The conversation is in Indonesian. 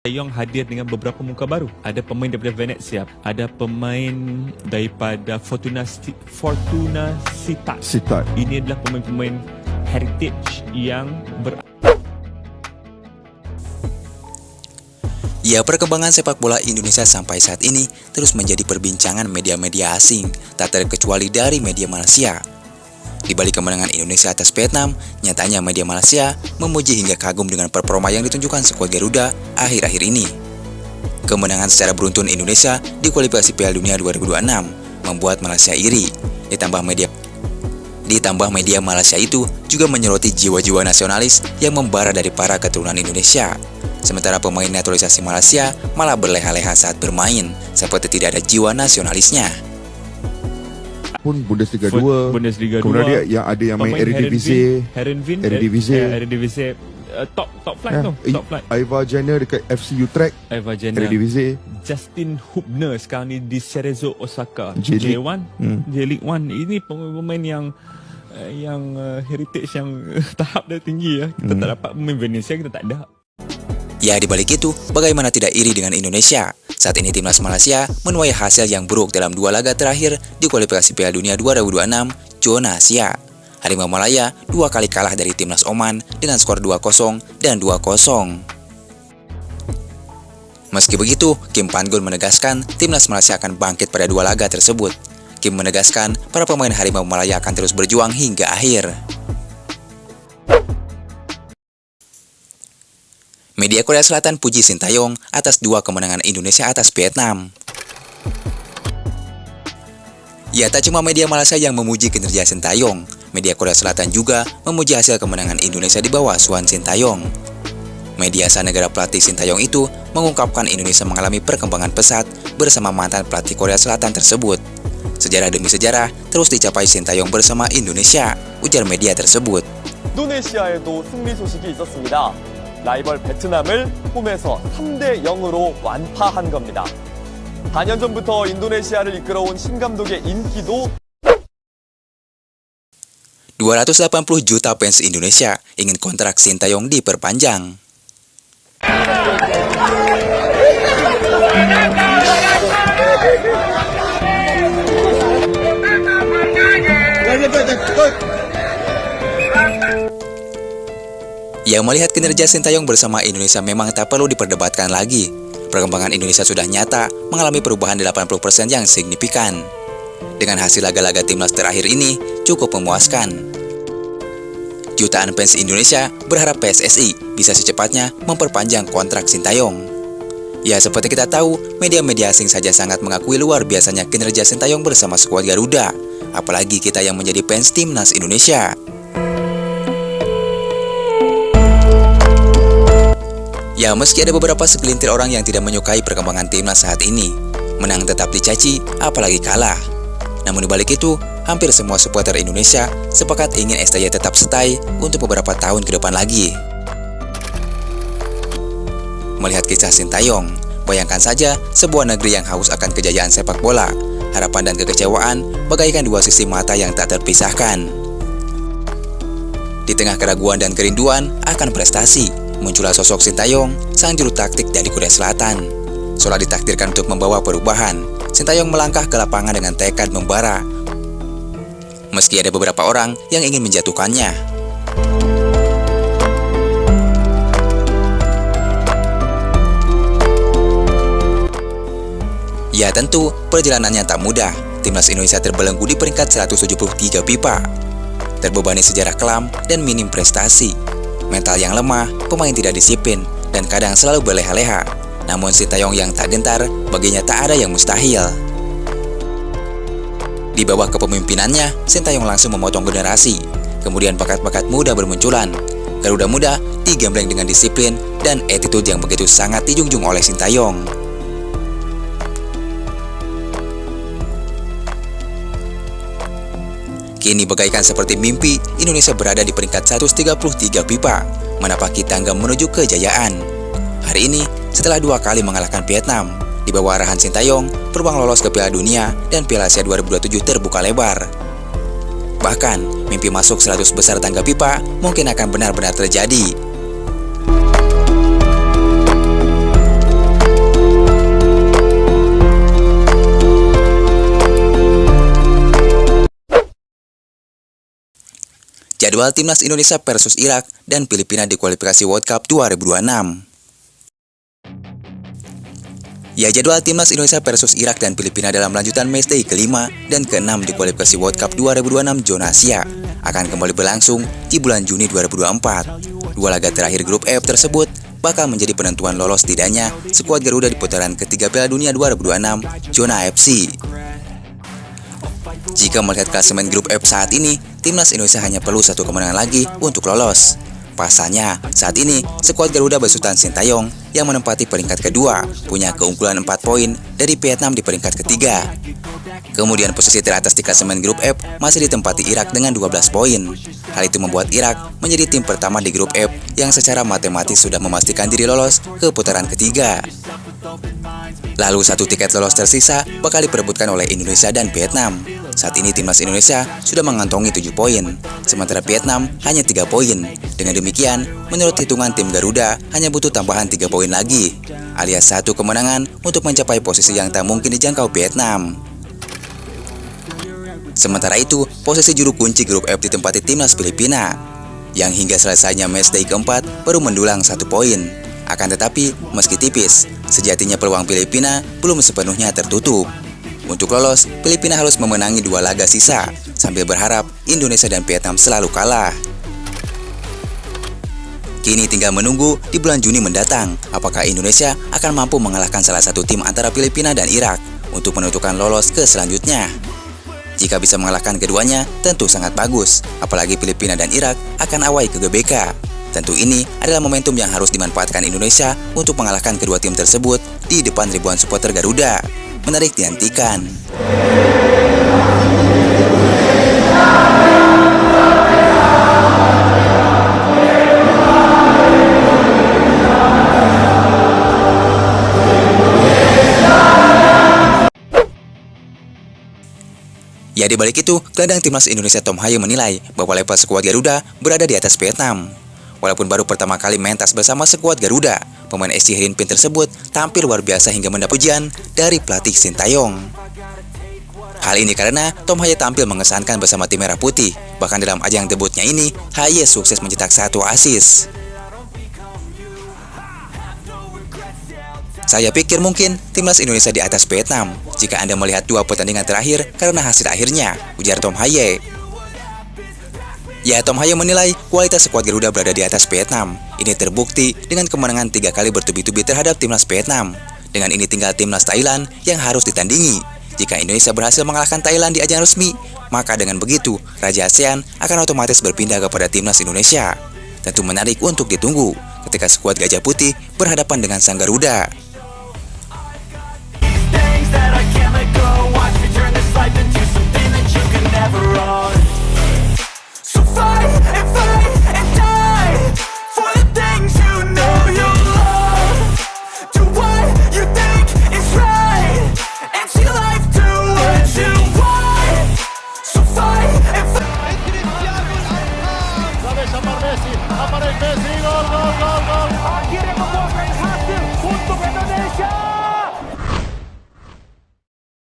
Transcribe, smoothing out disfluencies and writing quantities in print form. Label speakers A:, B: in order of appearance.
A: Sintayong hadir dengan beberapa muka baru. Ada pemain daripada Venezia, ada pemain daripada Fortuna Sittard. Ini adalah pemain-pemain heritage yang
B: Ya, perkembangan sepak bola Indonesia sampai saat ini terus menjadi perbincangan media-media asing, tak terkecuali dari media Malaysia. Di balik kemenangan Indonesia atas Vietnam, nyatanya media Malaysia memuji hingga kagum dengan performa yang ditunjukkan skuad Garuda akhir-akhir ini. Kemenangan secara beruntun Indonesia di kualifikasi Piala Dunia 2026 membuat Malaysia iri. Ditambah media Malaysia itu juga menyoroti jiwa-jiwa nasionalis yang membara dari para keturunan Indonesia. Sementara pemain naturalisasi Malaysia malah berleha-leha saat bermain, seperti tidak ada jiwa nasionalisnya.
C: Pun Bundesliga 2. Kemudian dia yang ada yang main Eredivisie.
A: top flight top flight.
C: Ivar Jenner dekat FC Utrecht. Eredivisie.
A: Justin Hubner sekarang ni di Cerezo Osaka.
C: J-League.
A: J-League 1. Ini pemain yang heritage yang tahap dia tinggi ya. Kita tak dapat pemain Venezia, kita tak ada.
B: Ya, di balik itu, bagaimana tidak iri dengan Indonesia? Saat ini timnas Malaysia menuai hasil yang buruk dalam 2 laga terakhir di kualifikasi Piala Dunia 2026 zona Asia. Harimau Malaya 2 kali kalah dari timnas Oman dengan skor 2-0 dan 2-0. Meski begitu, Kim Pan-gun menegaskan timnas Malaysia akan bangkit pada 2 laga tersebut. Kim menegaskan para pemain Harimau Malaya akan terus berjuang hingga akhir. Media Korea Selatan puji Sintayong atas 2 kemenangan Indonesia atas Vietnam. Ya, tak cuma media Malaysia yang memuji kinerja Sintayong, media Korea Selatan juga memuji hasil kemenangan Indonesia di bawah asuhan Sintayong. Media asal negara pelatih Sintayong itu mengungkapkan Indonesia mengalami perkembangan pesat bersama mantan pelatih Korea Selatan tersebut. Sejarah demi sejarah terus dicapai Sintayong bersama Indonesia, ujar media tersebut.
D: 인도네시아에도 승리 소식이 있었습니다. 라이벌 베트남을 홈에서 3-0으로 완파한 겁니다. 4년 전부터 인도네시아를 이끌어온 신 감독의 인기도
B: 280 juta fans Indonesia ingin kontrak Sintayong diperpanjang. Yang melihat kinerja Sintayong bersama Indonesia memang tak perlu diperdebatkan lagi. Perkembangan Indonesia sudah nyata mengalami perubahan 80% yang signifikan. Dengan hasil laga-laga timnas terakhir ini cukup memuaskan. Jutaan fans Indonesia berharap PSSI bisa secepatnya memperpanjang kontrak Sintayong. Ya, seperti kita tahu, media-media asing saja sangat mengakui luar biasanya kinerja Sintayong bersama skuad Garuda. Apalagi kita yang menjadi fans timnas Indonesia. Ya, meski ada beberapa segelintir orang yang tidak menyukai perkembangan timnas saat ini, menang tetap dicaci, apalagi kalah. Namun dibalik itu, hampir semua supporter Indonesia sepakat ingin STY tetap stay untuk beberapa tahun ke depan lagi. Melihat kisah Sintayong, bayangkan saja sebuah negeri yang haus akan kejayaan sepak bola, harapan dan kekecewaan bagaikan 2 sisi mata yang tak terpisahkan. Di tengah keraguan dan kerinduan akan prestasi, muncullah sosok Sintayong, sang juru taktik dari Korea Selatan. Seolah ditakdirkan untuk membawa perubahan, Sintayong melangkah ke lapangan dengan tekad membara. Meski ada beberapa orang yang ingin menjatuhkannya. Ya, tentu perjalanannya tak mudah. Timnas Indonesia terbelenggu di peringkat 173 FIFA. Terbebani sejarah kelam dan minim prestasi. Mental yang lemah, pemain tidak disiplin, dan kadang selalu berleha-leha. Namun Sintayong yang tak gentar, baginya tak ada yang mustahil. Di bawah kepemimpinannya, Sintayong langsung memotong generasi. Kemudian bakat-bakat muda bermunculan. Garuda Muda digembleng dengan disiplin dan attitude yang begitu sangat dijunjung oleh Sintayong. Kini bagaikan seperti mimpi, Indonesia berada di peringkat 133 FIFA, menapaki tangga menuju kejayaan. Hari ini, setelah 2 kali mengalahkan Vietnam, di bawah arahan Sintayong, peluang lolos ke Piala Dunia dan Piala Asia 2027 terbuka lebar. Bahkan, mimpi masuk 100 besar tangga FIFA mungkin akan benar-benar terjadi. Jadwal Timnas Indonesia versus Irak dan Filipina di kualifikasi World Cup 2026. Jadwal Timnas Indonesia versus Irak dan Filipina dalam lanjutan matchday ke-5 dan ke-6 di kualifikasi World Cup 2026 zona Asia akan kembali berlangsung di bulan Juni 2024. Dua laga terakhir grup F tersebut bakal menjadi penentuan lolos tidaknya skuad Garuda di putaran ketiga Piala Dunia 2026 zona AFC. Jika melihat klasemen grup F saat ini, Timnas Indonesia hanya perlu satu kemenangan lagi untuk lolos. Pasalnya, saat ini skuad Garuda besutan Sintayong yang menempati peringkat kedua punya keunggulan 4 poin dari Vietnam di peringkat ketiga. Kemudian posisi teratas di klasemen grup F masih ditempati Irak dengan 12 poin. Hal itu membuat Irak menjadi tim pertama di grup F yang secara matematis sudah memastikan diri lolos ke putaran ketiga. Lalu satu tiket lolos tersisa bakal diperebutkan oleh Indonesia dan Vietnam. Saat ini Timnas Indonesia sudah mengantongi 7 poin, sementara Vietnam hanya 3 poin. Dengan demikian, menurut hitungan tim Garuda hanya butuh tambahan 3 poin lagi, alias satu kemenangan untuk mencapai posisi yang tak mungkin dijangkau Vietnam. Sementara itu, posisi juru kunci grup F ditempati Timnas Filipina, yang hingga selesainya matchday keempat baru mendulang 1 poin. Akan tetapi, meski tipis, sejatinya peluang Filipina belum sepenuhnya tertutup. Untuk lolos, Filipina harus memenangi 2 laga sisa, sambil berharap Indonesia dan Vietnam selalu kalah. Kini tinggal menunggu di bulan Juni mendatang, apakah Indonesia akan mampu mengalahkan salah satu tim antara Filipina dan Irak untuk menentukan lolos ke selanjutnya. Jika bisa mengalahkan keduanya, tentu sangat bagus, apalagi Filipina dan Irak akan awai ke GBK. Tentu ini adalah momentum yang harus dimanfaatkan Indonesia untuk mengalahkan kedua tim tersebut di depan ribuan supporter Garuda. Menarik dinantikan. Di balik itu, gelandang Timnas Indonesia Tom Haye menilai bahwa level skuad Garuda berada di atas Vietnam. Walaupun baru pertama kali mentas bersama skuad Garuda, pemain SC Herinpin tersebut tampil luar biasa hingga mendapat pujian dari pelatih Sintayong. Hal ini karena Tom Haye tampil mengesankan bersama tim Merah Putih. Bahkan dalam ajang debutnya ini, Haye sukses mencetak 1 assist. Saya pikir mungkin Timnas Indonesia di atas Vietnam jika Anda melihat 2 pertandingan terakhir karena hasil akhirnya, ujar Tom Haye. Tom Haye menilai kualitas skuad Garuda berada di atas Vietnam. Ini terbukti dengan kemenangan 3 kali bertubi-tubi terhadap Timnas Vietnam. Dengan ini tinggal Timnas Thailand yang harus ditandingi. Jika Indonesia berhasil mengalahkan Thailand di ajang resmi, maka dengan begitu Raja ASEAN akan otomatis berpindah kepada Timnas Indonesia. Tentu menarik untuk ditunggu ketika skuad Gajah Putih berhadapan dengan sang Garuda.
E: That I can't let go. Watch me turn this life into something that you can never own.